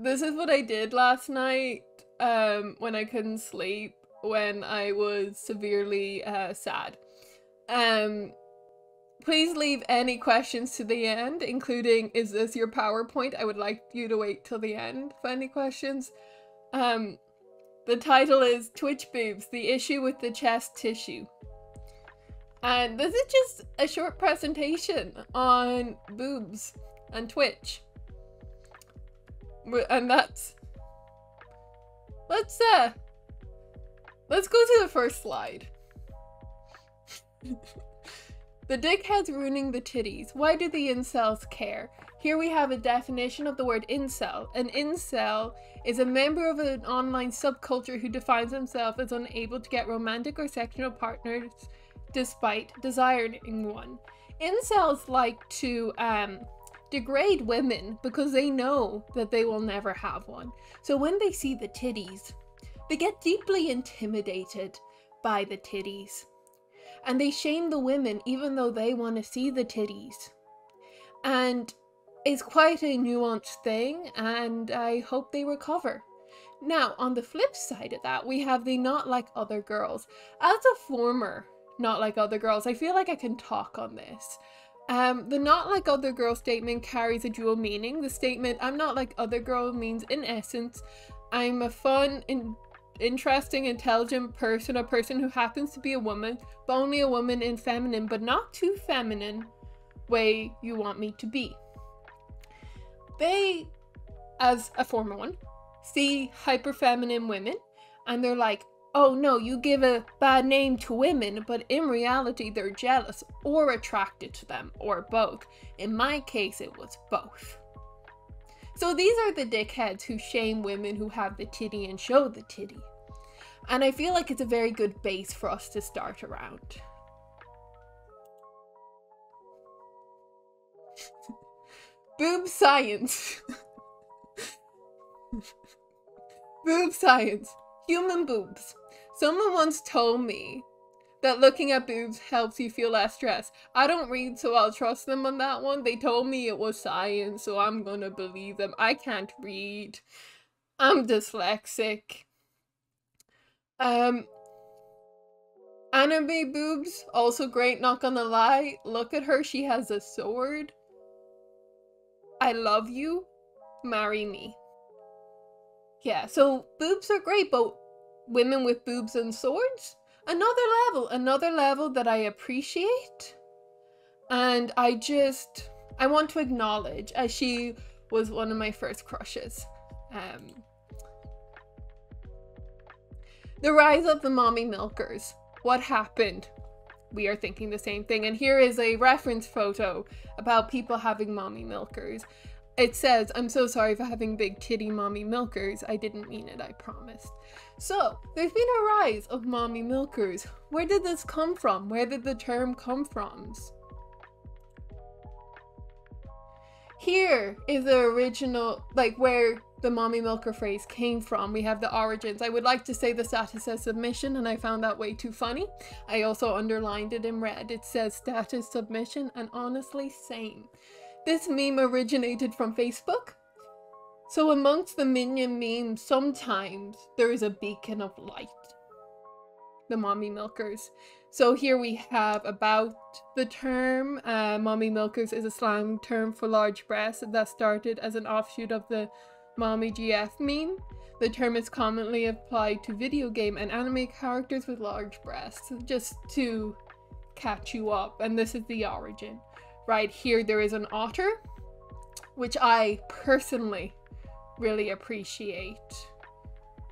This is what I did last night when I couldn't sleep, when I was severely sad. Please leave any questions to the end, including, is this your PowerPoint? I would like you to wait till the end for any questions. The title is Twitch Boobs, the issue with the chest tissue. And this is just a short presentation on boobs and Twitch. And that's... Let's go to the first slide. The dickheads ruining the titties. Why do the incels care? Here we have a definition of the word incel. An incel is a member of an online subculture who defines himself as unable to get romantic or sexual partners despite desiring one. Incels like to degrade women because they know that they will never have one. So when they see the titties, they get deeply intimidated by the titties. And they shame the women even though they want to see the titties. And it's quite a nuanced thing, and I hope they recover. Now, on the flip side of that, we have the not like other girls. As a former not like other girls, I feel like I can talk on this. The not like other girl statement carries a dual meaning. The statement, I'm not like other girl, means in essence, I'm a fun, interesting, intelligent person, a person who happens to be a woman, but only a woman in feminine, but not too feminine way you want me to be. They, as a former one, see hyper feminine women and they're like, oh no, you give a bad name to women, but in reality they're jealous or attracted to them, or both. In my case, it was both. So these are the dickheads who shame women who have the titty and show the titty. And I feel like it's a very good base for us to start around. Boob science. Boob science. Human boobs. Someone once told me that looking at boobs helps you feel less stressed. I don't read, so I'll trust them on that one. They told me it was science, so I'm gonna believe them. I can't read. I'm dyslexic. Anime boobs, also great, not gonna lie. Look at her, she has a sword. I love you. Marry me. Yeah, so boobs are great, but women with boobs and swords? Another level that I appreciate. And I want to acknowledge, as she was one of my first crushes. The rise of the mommy milkers. What happened? We are thinking the same thing. And here is a reference photo about people having mommy milkers. It says, I'm so sorry for having big titty mommy milkers. I didn't mean it, I promised. So, there's been a rise of mommy milkers. Where did this come from? Where did the term come from? Here is the original, like where the mommy milker phrase came from. We have the origins. I would like to say the status says submission, and I found that way too funny. I also underlined it in red. It says status submission, and honestly, same. This meme originated from Facebook. So amongst the minion memes, sometimes there is a beacon of light. The mommy milkers. So here we have about the term. Mommy milkers is a slang term for large breasts that started as an offshoot of the mommy GF meme. The term is commonly applied to video game and anime characters with large breasts, just to catch you up. And this is the origin. Right here there is an otter, which I personally really appreciate.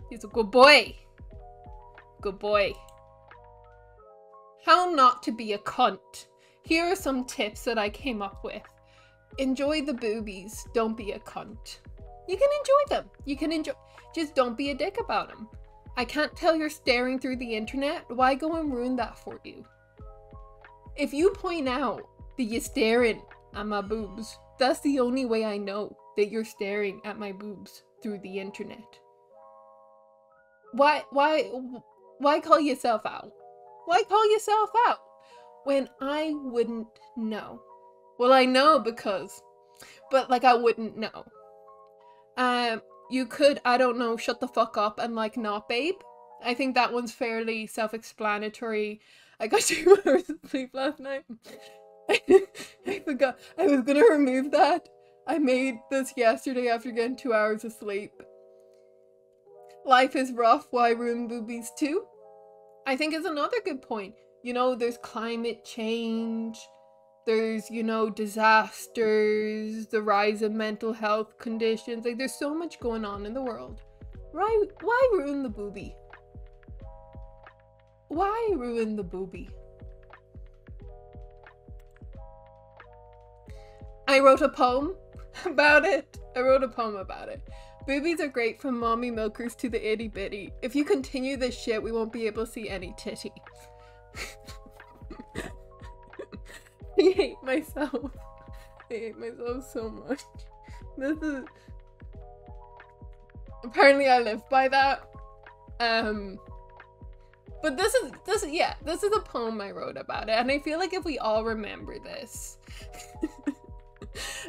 He's a good boy. Good boy. How not to be a cunt. Here are some tips that I came up with. Enjoy the boobies. Don't be a cunt. You can enjoy them. You can enjoy. Just don't be a dick about them. I can't tell you're staring through the internet. Why go and ruin that for you? If you point out that you're staring at my boobs, that's the only way I know that you're staring at my boobs through the internet. Why call yourself out? Why call yourself out when I wouldn't know? Well, I know because, but like I wouldn't know. you could, I don't know, shut the fuck up and like not babe. I think that one's fairly self-explanatory. I got 2 hours of sleep last night. I forgot I was gonna remove that. I made this yesterday after getting 2 hours of sleep. Life is rough, why ruin boobies too? I think is another good point. You know, there's climate change, there's, you know, disasters, the rise of mental health conditions. Like, there's so much going on in the world. Why ruin the boobie? Why ruin the boobie? I wrote a poem about it. Boobies are great from mommy milkers to the itty bitty. If you continue this shit, we won't be able to see any titty. I hate myself. I hate myself so much. This is... Apparently I live by that. But this is a poem I wrote about it, and I feel like if we all remember this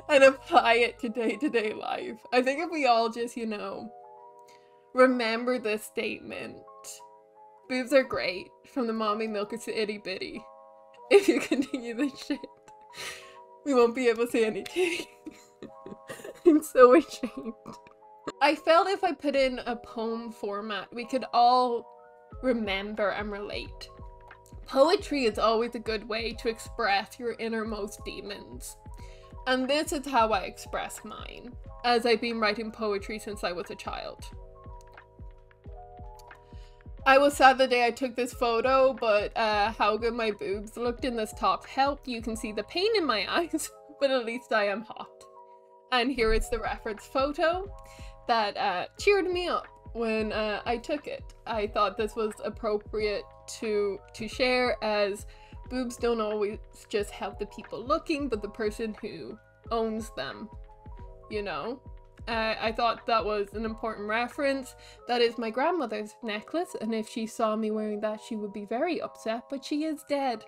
and apply it to day-to-day life, I think if we all just, you know, remember this statement, boobs are great, from the mommy milkers to itty bitty. If you continue this shit, we won't be able to see any titty. I'm so ashamed. I felt if I put in a poem format, we could all remember and relate. Poetry is always a good way to express your innermost demons. And this is how I express mine, as I've been writing poetry since I was a child. I was sad the day I took this photo, but how good my boobs looked in this top helped. You can see the pain in my eyes, but at least I am hot. And here is the reference photo that cheered me up when I took it. I thought this was appropriate to share, as boobs don't always just help the people looking, but the person who owns them, you know? I thought that was an important reference. That is my grandmother's necklace, and if she saw me wearing that, she would be very upset, but she is dead.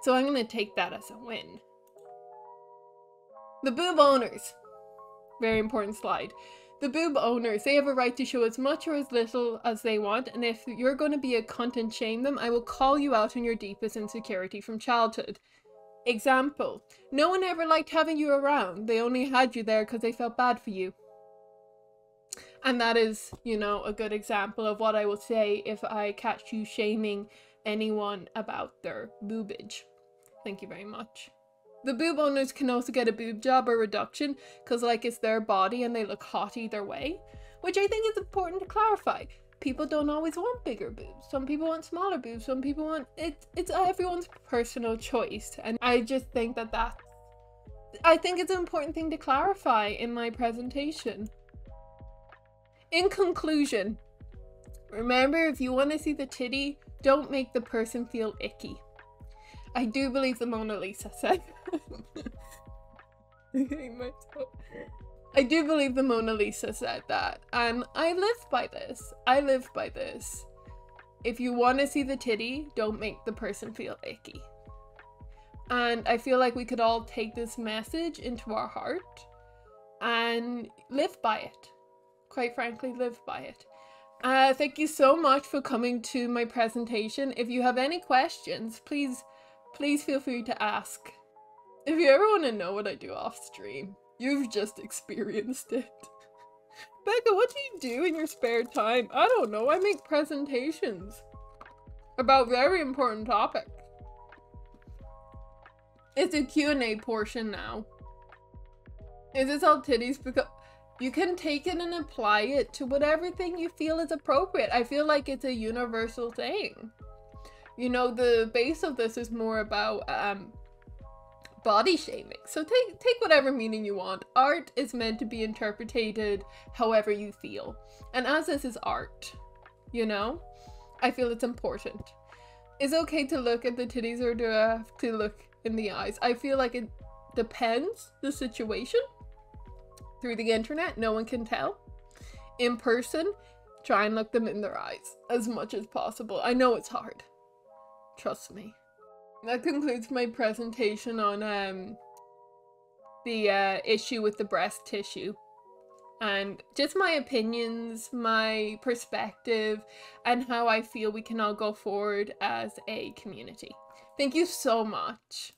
So I'm gonna take that as a win. The boob owners. Very important slide. The boob owners, they have a right to show as much or as little as they want, and if you're going to be a cunt and shame them, I will call you out on your deepest insecurity from childhood. Example, no one ever liked having you around. They only had you there because they felt bad for you. And that is, you know, a good example of what I will say if I catch you shaming anyone about their boobage. Thank you very much. The boob owners can also get a boob job or reduction because, like, it's their body and they look hot either way, which I think is important to clarify. People don't always want bigger boobs. Some people want smaller boobs. Some people want... It's everyone's personal choice. And I just think that I think it's an important thing to clarify in my presentation. In conclusion, remember, if you want to see the titty, don't make the person feel icky. I do believe the Mona Lisa said I do believe the Mona Lisa said that, and I live by this. If you want to see the titty, don't make the person feel icky. And I feel like we could all take this message into our heart and live by it. Quite frankly, live by it. Thank you so much for coming to my presentation. If you have any questions, please feel free to ask. If you ever want to know what I do off stream, you've just experienced it. Becca, what do you do in your spare time? I don't know, I make presentations about very important topics. It's a Q&A portion now. Is this all titties? Because you can take it and apply it to whatever thing you feel is appropriate. I feel like it's a universal thing. You know, the base of this is more about body shaming. So take whatever meaning you want. Art is meant to be interpreted however you feel. And as this is art, you know, I feel it's important. Is it okay to look at the titties, or do I have to look in the eyes? I feel like it depends the situation. Through the internet, no one can tell. In person, try and look them in their eyes as much as possible. I know it's hard. Trust me. That concludes my presentation on the issue with the breast tissue. and just my opinions, my perspective, and how I feel we can all go forward as a community. Thank you so much.